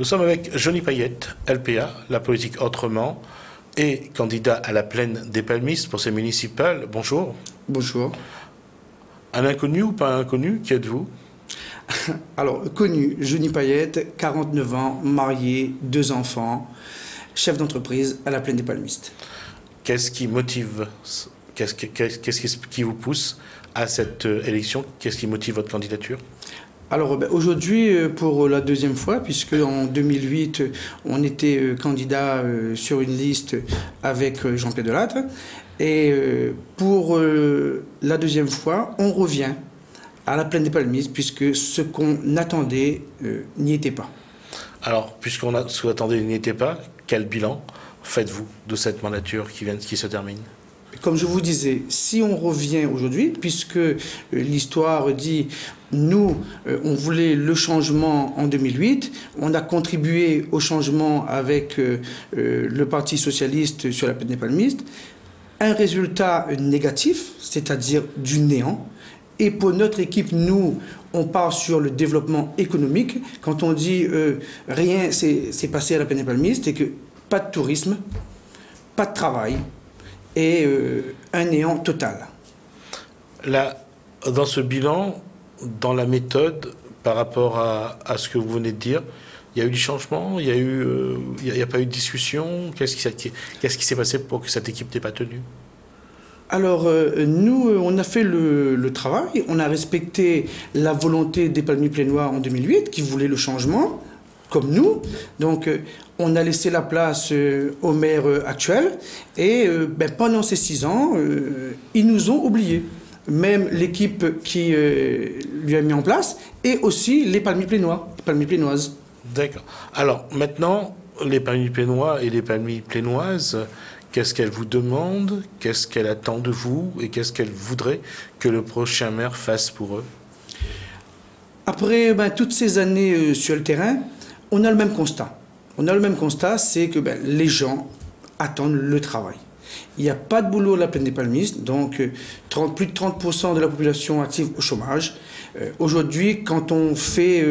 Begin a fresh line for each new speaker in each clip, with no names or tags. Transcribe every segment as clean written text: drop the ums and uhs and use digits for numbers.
Nous sommes avec Johnny Payette, LPA, la politique autrement, et candidat à la plaine des palmistes pour ces municipales. Bonjour.
Bonjour.
Un inconnu ou pas un inconnu, qui êtes-vous?
Alors, connu, Johnny Payette, 49 ans, marié, 2 enfants, chef d'entreprise à la plaine des palmistes.
Qu'est-ce qui motive, qu'est-ce qui vous pousse à cette élection? Qu'est-ce qui motive votre candidature?
Alors aujourd'hui, pour la deuxième fois, puisque en 2008, on était candidat sur une liste avec Jean-Pierre Delattre, et pour la deuxième fois, on revient à la plaine des palmistes, puisque ce qu'on attendait n'y était pas.
Alors, ce qu'on attendait n'y était pas, quel bilan faites-vous de cette mandature qui se termine?
Comme je vous disais, si on revient aujourd'hui, puisque l'histoire dit, nous, on voulait le changement en 2008, on a contribué au changement avec le Parti socialiste sur la plaine des palmistes, un résultat négatif, c'est-à-dire du néant. Et pour notre équipe, nous, on part sur le développement économique. Quand on dit rien s'est passé à la plaine des palmistes, et que pas de tourisme, pas de travail, et un néant total.
Là, dans ce bilan, dans la méthode, par rapport à ce que vous venez de dire, il y a eu du changement, il n'y a pas eu de discussion. Qu'est-ce qui s'est passé pour que cette équipe n'ait pas tenu?
Alors, nous, on a fait le travail, on a respecté la volonté des palmiers plénois en 2008, qui voulaient le changement, comme nous. Donc, on a laissé la place au maire actuel, et pendant ces 6 ans, ils nous ont oubliés. Même l'équipe qui lui a mis en place, et aussi les palmiers plénois, les palmiers plénoises.
D'accord. Alors, maintenant, les palmiers plénois et les palmiers plénoises, qu'est-ce qu'elles vous demandent, qu'est-ce qu'elles attendent de vous, et qu'est-ce qu'elles voudraient que le prochain maire fasse pour eux?
Après toutes ces années sur le terrain, on a le même constat. On a le même constat, c'est que les gens attendent le travail. Il n'y a pas de boulot à la plaine des palmistes, donc plus de 30% de la population active au chômage. Aujourd'hui, quand on fait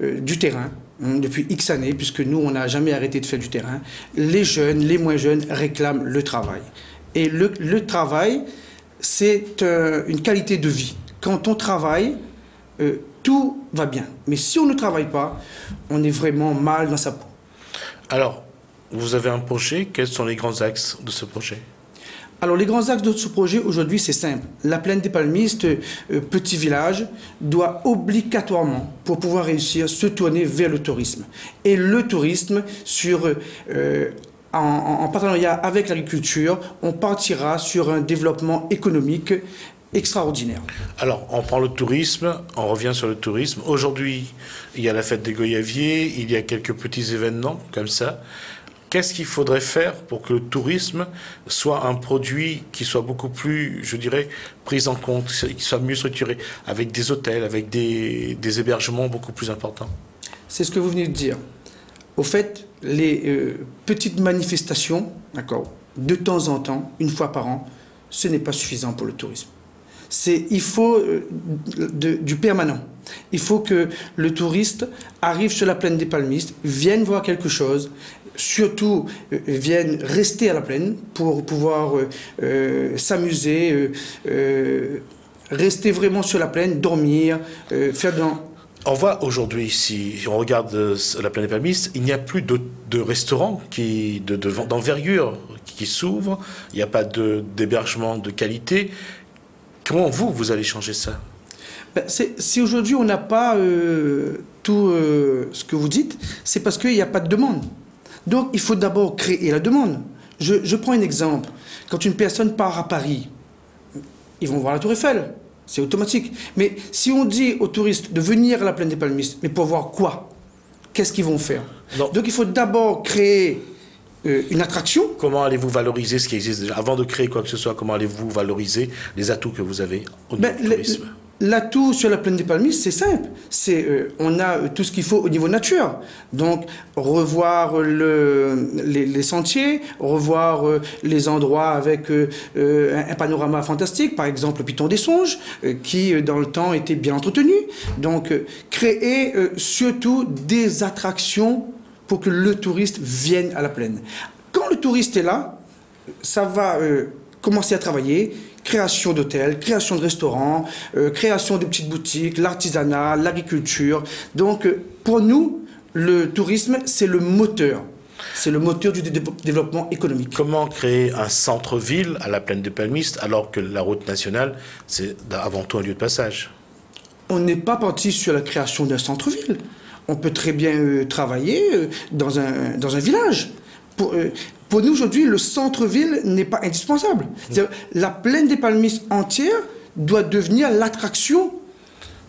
du terrain, depuis X années, puisque nous, on n'a jamais arrêté de faire du terrain, les jeunes, les moins jeunes réclament le travail. Et le travail, c'est une qualité de vie. Quand on travaille, tout va bien. Mais si on ne travaille pas, on est vraiment mal dans sa peau. Alors,
vous avez un projet. Quels sont les grands axes de ce projet?
Alors, les grands axes de ce projet, aujourd'hui, c'est simple. La plaine des palmistes, petit village, doit obligatoirement, pour pouvoir réussir, se tourner vers le tourisme. Et le tourisme, en partenariat avec l'agriculture, on partira sur un développement économique extraordinaire.
Alors, on prend le tourisme, on revient sur le tourisme. Aujourd'hui, il y a la fête des Goyaviers, il y a quelques petits événements comme ça. Qu'est-ce qu'il faudrait faire pour que le tourisme soit un produit qui soit beaucoup plus, je dirais, pris en compte, qui soit mieux structuré, avec des hôtels, avec des hébergements beaucoup plus importants?
C'est ce que vous venez de dire. Au fait, les petites manifestations, d'accord, de temps en temps, une fois par an, ce n'est pas suffisant pour le tourisme. Il faut du permanent. Il faut que le touriste arrive sur la plaine des palmistes, vienne voir quelque chose, surtout vienne rester à la plaine pour pouvoir s'amuser, rester vraiment sur la plaine, dormir, faire dans...
On voit aujourd'hui, si on regarde la plaine des palmistes, il n'y a plus de restaurants d'envergure qui s'ouvrent, il n'y a pas d'hébergement de qualité. Comment vous allez changer ça?
Si aujourd'hui on n'a pas tout ce que vous dites, c'est parce qu'il n'y a pas de demande. Donc il faut d'abord créer la demande. Je prends un exemple. Quand une personne part à Paris, ils vont voir la Tour Eiffel. C'est automatique. Mais si on dit aux touristes de venir à la plaine des palmistes, mais pour voir quoi? Qu'est-ce qu'ils vont faire? Donc il faut d'abord créer une attraction.
Comment allez-vous valoriser ce qui existe déjà? Avant de créer quoi que ce soit, comment allez-vous valoriser les atouts que vous avez au niveau du tourisme?
L'atout sur la plaine des palmistes, c'est simple. On a tout ce qu'il faut au niveau nature. Donc, revoir les sentiers, revoir les endroits avec un panorama fantastique, par exemple le Piton des Songes, qui, dans le temps, était bien entretenu. Donc, créer surtout des attractions pour que le touriste vienne à la plaine. Quand le touriste est là, ça va commencer à travailler. Création d'hôtels, création de restaurants, création de petites boutiques, l'artisanat, l'agriculture. Donc, pour nous, le tourisme, c'est le moteur. C'est le moteur du développement économique.
Comment créer un centre-ville à la plaine des Palmistes alors que la route nationale, c'est avant tout un lieu de passage?
On n'est pas parti sur la création d'un centre-ville. On peut très bien travailler dans un village. Pour nous, aujourd'hui, le centre-ville n'est pas indispensable. La plaine des Palmistes entière doit devenir l'attraction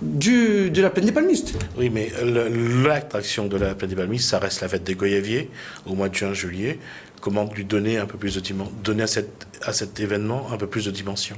de la plaine des Palmistes.
Oui, mais l'attraction de la plaine des Palmistes, ça reste la fête des Goyaviers au mois de juin-juillet. Comment lui donner un peu plus de donner à cet événement un peu plus de dimension?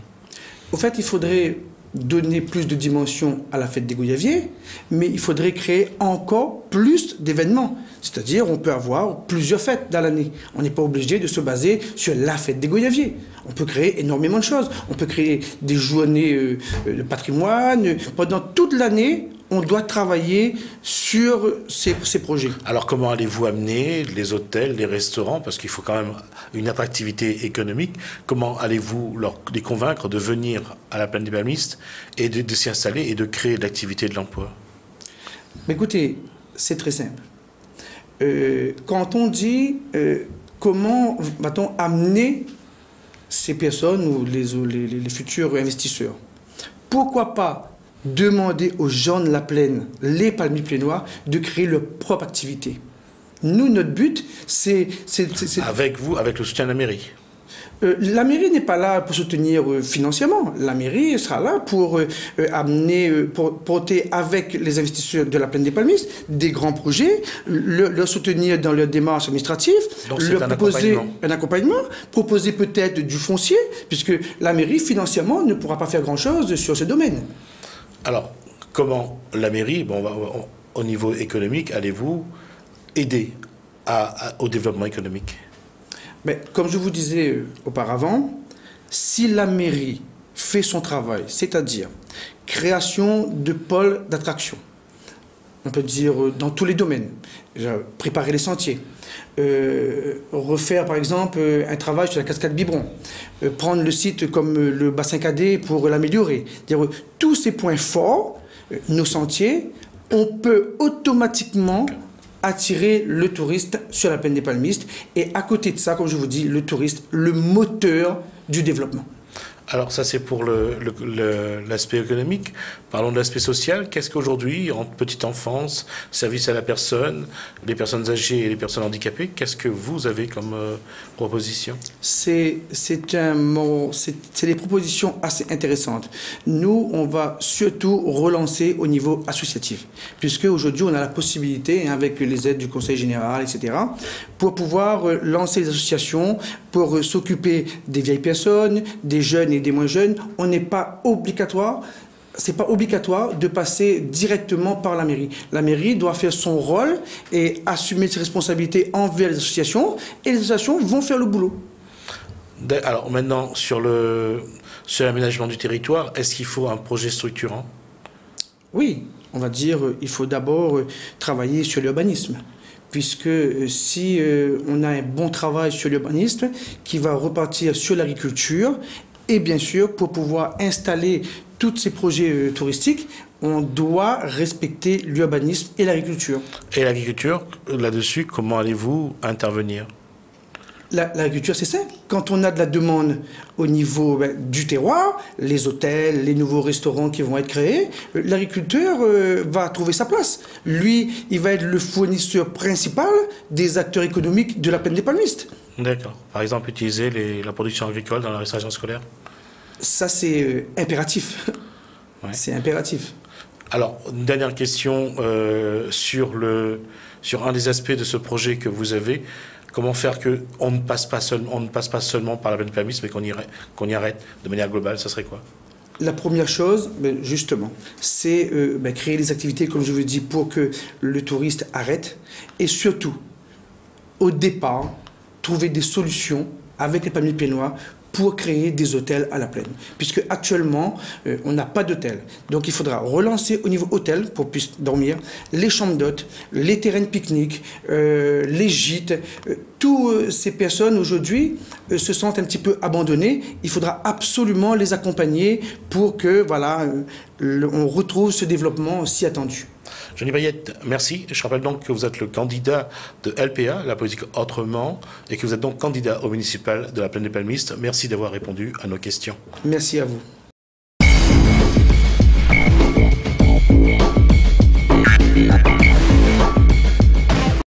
Au fait, il faudrait donner plus de dimension à la fête des Goyaviers, mais il faudrait créer encore plus d'événements. C'est-à-dire, on peut avoir plusieurs fêtes dans l'année. On n'est pas obligé de se baser sur la fête des Goyaviers. On peut créer énormément de choses. On peut créer des journées de patrimoine. Pendant toute l'année, on doit travailler sur ces projets.
Alors, comment allez-vous amener les hôtels, les restaurants, parce qu'il faut quand même une attractivité économique, comment allez-vous les convaincre de venir à la plaine des Palmistes et de s'y installer et de créer de l'activité et de l'emploi?
Écoutez, c'est très simple. Quand on dit comment va-t-on amener ces personnes ou les futurs investisseurs, pourquoi pas demander aux gens de la plaine, les palmiers plainois, de créer leur propre activité? Nous, notre but, c'est...
Avec vous, avec le soutien de la mairie?
La mairie n'est pas là pour soutenir financièrement. La mairie sera là pour pour porter avec les investisseurs de la plaine des Palmistes des grands projets, leur soutenir dans leur démarche administrative, leur proposer un accompagnement, proposer peut-être du foncier, puisque la mairie financièrement ne pourra pas faire grand-chose sur ce domaine.
Alors, comment la mairie, au niveau économique, allez-vous aider au développement économique?
Mais comme je vous disais auparavant, si la mairie fait son travail, c'est-à-dire création de pôles d'attraction, on peut dire dans tous les domaines, préparer les sentiers, refaire par exemple un travail sur la cascade Biberon, prendre le site comme le bassin cadet pour l'améliorer, tous ces points forts, nos sentiers, on peut automatiquement attirer le touriste sur la plaine des Palmistes. Et à côté de ça, comme je vous dis, le touriste, le moteur du développement.
Alors ça, c'est pour l'aspect économique. Parlons de l'aspect social. Qu'est-ce qu'aujourd'hui, en petite enfance, service à la personne, les personnes âgées et les personnes handicapées, qu'est-ce que vous avez comme proposition? C'est
des propositions assez intéressantes. Nous, on va surtout relancer au niveau associatif, puisque aujourd'hui, on a la possibilité, avec les aides du Conseil général, etc., pour pouvoir lancer les associations, pour s'occuper des vieilles personnes, des jeunes et des moins jeunes. On n'est pas obligatoire. C'est pas obligatoire de passer directement par la mairie. La mairie doit faire son rôle et assumer ses responsabilités envers les associations, et les associations vont faire le boulot.
Alors maintenant, sur l'aménagement du territoire, est-ce qu'il faut un projet structurant?
Oui, on va dire il faut d'abord travailler sur l'urbanisme. Puisque si on a un bon travail sur l'urbanisme qui va repartir sur l'agriculture, et bien sûr, pour pouvoir installer tous ces projets touristiques, on doit respecter l'urbanisme et l'agriculture.
Et l'agriculture, là-dessus, comment allez-vous intervenir?
L'agriculture, c'est simple. Quand on a de la demande au niveau du terroir, les hôtels, les nouveaux restaurants qui vont être créés, l'agriculteur va trouver sa place. Lui, il va être le fournisseur principal des acteurs économiques de la plaine des Palmistes.
D'accord. Par exemple, utiliser la production agricole dans la restauration scolaire?
Ça, c'est impératif. Ouais. C'est impératif.
Alors, une dernière question sur un des aspects de ce projet que vous avez. Comment faire qu'on ne passe pas seulement par la plaine des Palmistes, mais qu'on y arrête de manière globale? Ça serait quoi?
La première chose, justement, c'est créer des activités, comme je vous dis, pour que le touriste arrête. Et surtout, au départ, trouver des solutions avec les palmiers plainois pour créer des hôtels à la plaine. Puisque actuellement, on n'a pas d'hôtel. Donc il faudra relancer au niveau hôtel pour puisse dormir, les chambres d'hôtes, les terrains de pique-nique, les gîtes. Toutes ces personnes aujourd'hui se sentent un petit peu abandonnées. Il faudra absolument les accompagner pour que voilà, on retrouve ce développement si attendu.
Jeannie Bayette, merci. Je rappelle donc que vous êtes le candidat de LPA, la politique autrement, et que vous êtes donc candidat au municipal de la Plaine des Palmistes. Merci d'avoir répondu à nos questions.
Merci à vous.